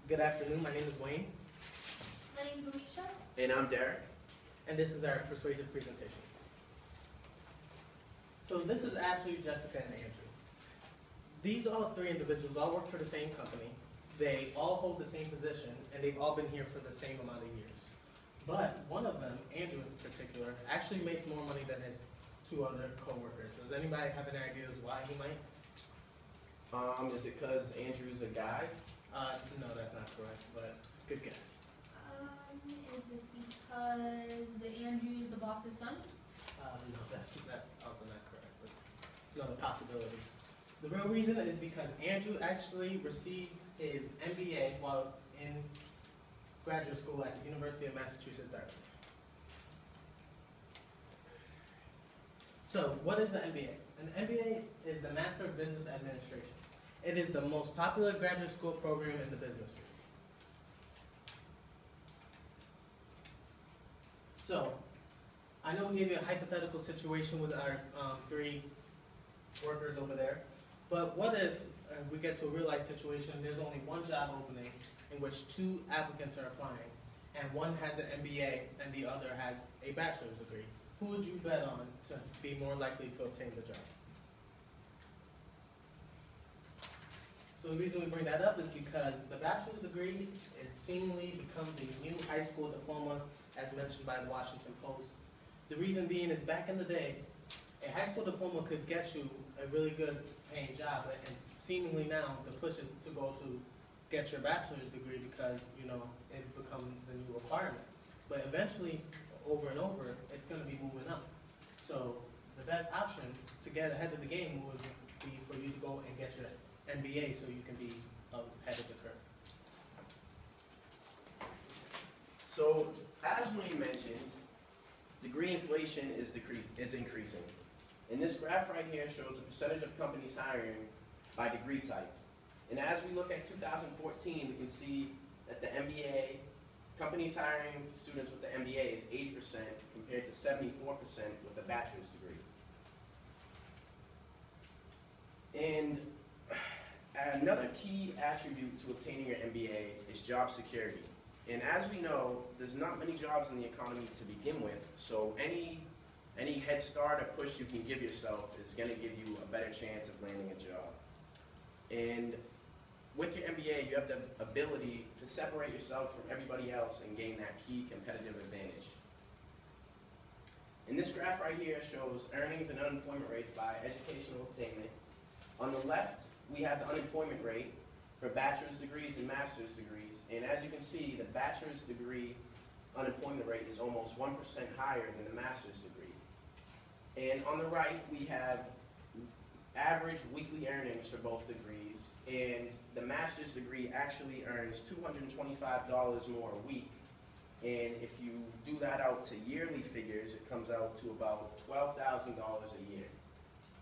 Good afternoon, my name is Wayne, My name's Alicia. And I'm Derek. and this is our persuasive presentation. So this is actually Jessica and Andrew. These all three individuals all work for the same company. They all hold the same position, and they've all been here for the same amount of years. But one of them, Andrew in particular, actually makes more money than his two other coworkers. Does anybody have any ideas why he might? Is it because Andrew's a guy? No, that's not correct, but good guess. Is it because Andrew's the boss's son? No, that's also not correct, but another possibility. The real reason is because Andrew actually received his MBA while in graduate school at the University of Massachusetts, Dartmouth. So, what is the MBA? An MBA is the Master of Business Administration. It is the most popular graduate school program in the business field. So, I know we gave you a hypothetical situation with our three workers over there, but what if we get to a real life situation, there's only one job opening in which two applicants are applying, and one has an MBA and the other has a bachelor's degree? Who would you bet on to be more likely to obtain the job? So the reason we bring that up is because the bachelor's degree is seemingly become the new high school diploma, as mentioned by the Washington Post. The reason being is back in the day, a high school diploma could get you a really good paying job, and seemingly now the push is to go to get your bachelor's degree because, you know, it's become the new requirement. But eventually, over and over, it's going to be moving up. So the best option to get ahead of the game would be for you to go and get your MBA so you can be ahead of the curve. So, as Wayne mentioned, degree inflation is increasing. And this graph right here shows the percentage of companies hiring by degree type. And as we look at 2014, we can see that the MBA, companies hiring students with the MBA is 80% compared to 74% with a bachelor's degree. And another key attribute to obtaining your MBA is job security. And as we know, there's not many jobs in the economy to begin with, so any head start or push you can give yourself is going to give you a better chance of landing a job. And with your MBA, you have the ability to separate yourself from everybody else and gain that key competitive advantage. And this graph right here shows earnings and unemployment rates by educational attainment. On the left, we have the unemployment rate for bachelor's degrees and master's degrees. And as you can see, the bachelor's degree unemployment rate is almost 1% higher than the master's degree. And on the right, we have average weekly earnings for both degrees. And the master's degree actually earns $225 more a week. And if you do that out to yearly figures, it comes out to about $12,000 a year.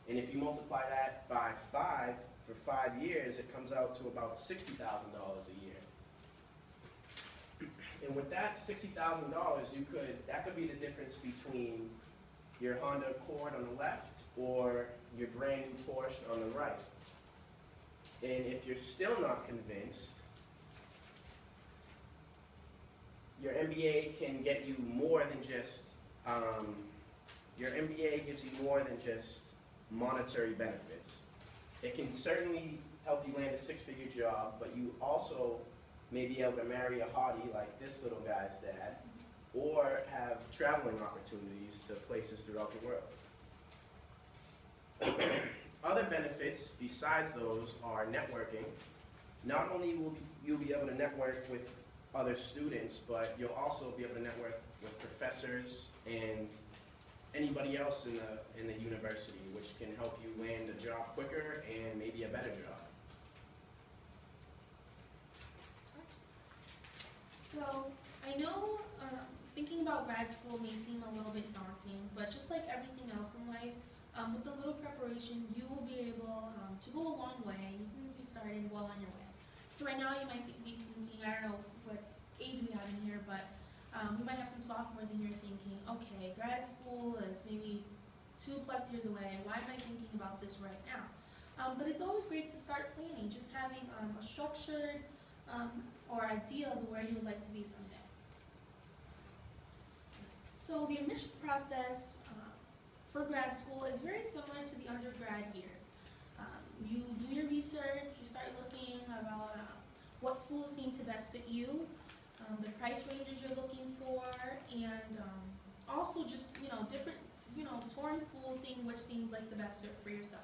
And if you multiply that by 5 for 5 years, it comes out to about $60,000 a year. And with that $60,000, that could be the difference between your Honda Accord on the left or your brand new Porsche on the right. And if you're still not convinced, your MBA can get you more than just, your MBA gives you more than just monetary benefits. It can certainly help you land a six-figure job, but you also may be able to marry a hottie like this little guy's dad, or have traveling opportunities to places throughout the world. Other benefits besides those are networking. Not only will you be able to network with other students, but you'll also be able to network with professors and anybody else in the university, which can help you land a job quicker and maybe a better job. So, I know thinking about grad school may seem a little bit daunting, but just like everything else in life, with a little preparation, you will be able to go a long way, even if you started well on your way. So right now you might be thinking, I don't know what age we have in here, but we might have some sophomores in here thinking, okay, grad school is maybe 2+ years away, why am I thinking about this right now? But it's always great to start planning, just having a structured or ideals of where you would like to be someday. So the admission process for grad school is very similar to the undergrad years. You do your research, you start looking about what schools seem to best fit you, the price ranges you're looking for, and also just, different, touring schools, seeing which seems like the best fit for yourself.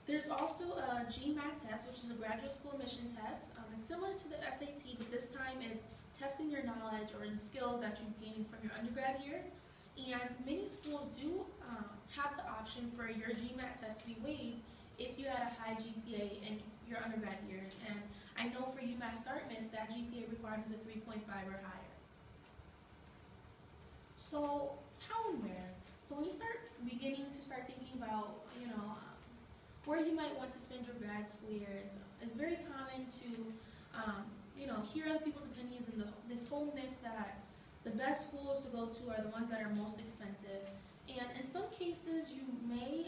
There's also a GMAT test, which is a graduate school admission test. It's similar to the SAT, but this time it's testing your knowledge or the skills that you've gained from your undergrad years. And many schools do have the option for your GMAT test to be waived if you had a high GPA in your undergrad years. And I know for UMass Dartmouth, that GPA requirement is a 3.5 or higher. So how and where? So when you start thinking about, where you might want to spend your grad school years, it's very common to, hear other people's opinions and this whole myth that the best schools to go to are the ones that are most expensive. And in some cases, you may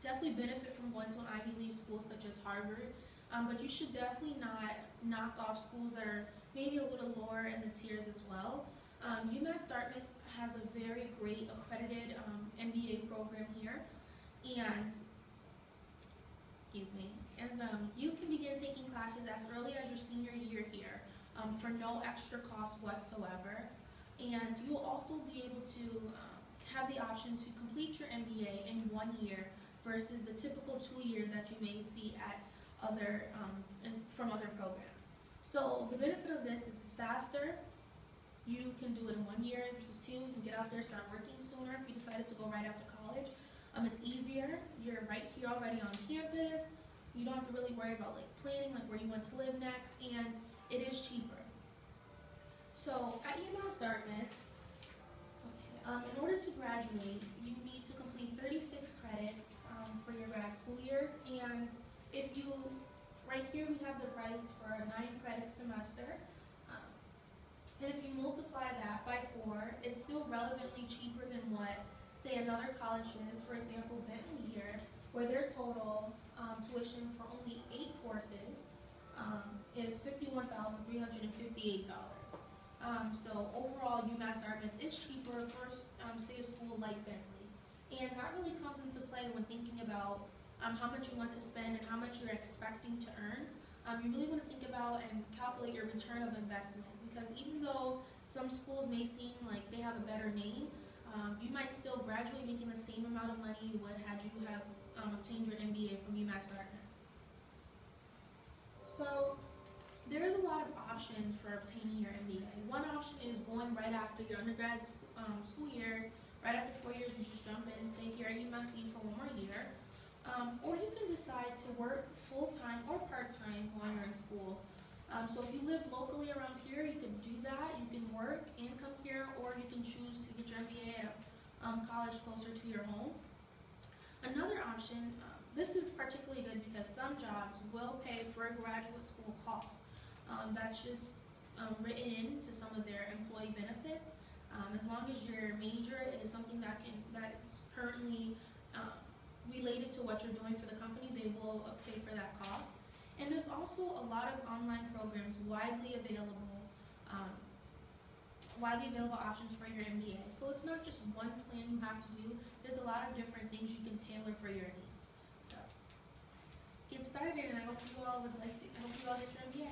definitely benefit from going to an Ivy League school such as Harvard, but you should definitely not knock off schools that are maybe a little lower in the tiers as well. UMass Dartmouth has a very great accredited MBA program here, and you can begin taking classes as early as your senior year here for no extra cost whatsoever. And you will also be able to have the option to complete your MBA in 1 year versus the typical 2 years that you may see at from other programs. So the benefit of this is it's faster. You can do it in 1 year versus 2. You can get out there, start working sooner if you decided to go right after college. It's easier. You're right here already on campus. You don't have to really worry about planning where you want to live next, and it is cheaper. So at UMass Dartmouth, in order to graduate, you need to complete 36 credits for your grad school years, and right here we have the price for a 9-credit semester, and if you multiply that by 4, it's still relevantly cheaper than what, say, another college is. For example, Bentley here, where their total tuition for only 8 courses is $51,358. So overall, UMass Dartmouth is cheaper for, say, a school like Bentley. And that really comes into play when thinking about how much you want to spend and how much you're expecting to earn. You really want to think about and calculate your return of investment, because even though some schools may seem like they have a better name, you might still graduate making the same amount of money you would had you have obtained your MBA from UMass Dartmouth. So there is a lot of options for obtaining your MBA. One option is going right after your undergrad school years. Right after 4 years, you just jump in and say, here, you must leave for 1 more year. Or you can decide to work full-time or part-time while you're in school. So if you live locally around here, you can do that. You can work and come here, or you can choose to get your MBA at college closer to your home. Another option, this is particularly good because some jobs will pay for a graduate school cost. That's just written into some of their employee benefits. As long as your major is something that's currently related to what you're doing for the company, they will pay for that cost. And there's also a lot of online programs widely available options for your MBA. So it's not just one plan you have to do. There's a lot of different things you can tailor for your needs. So get started, and I hope you all get your MBA.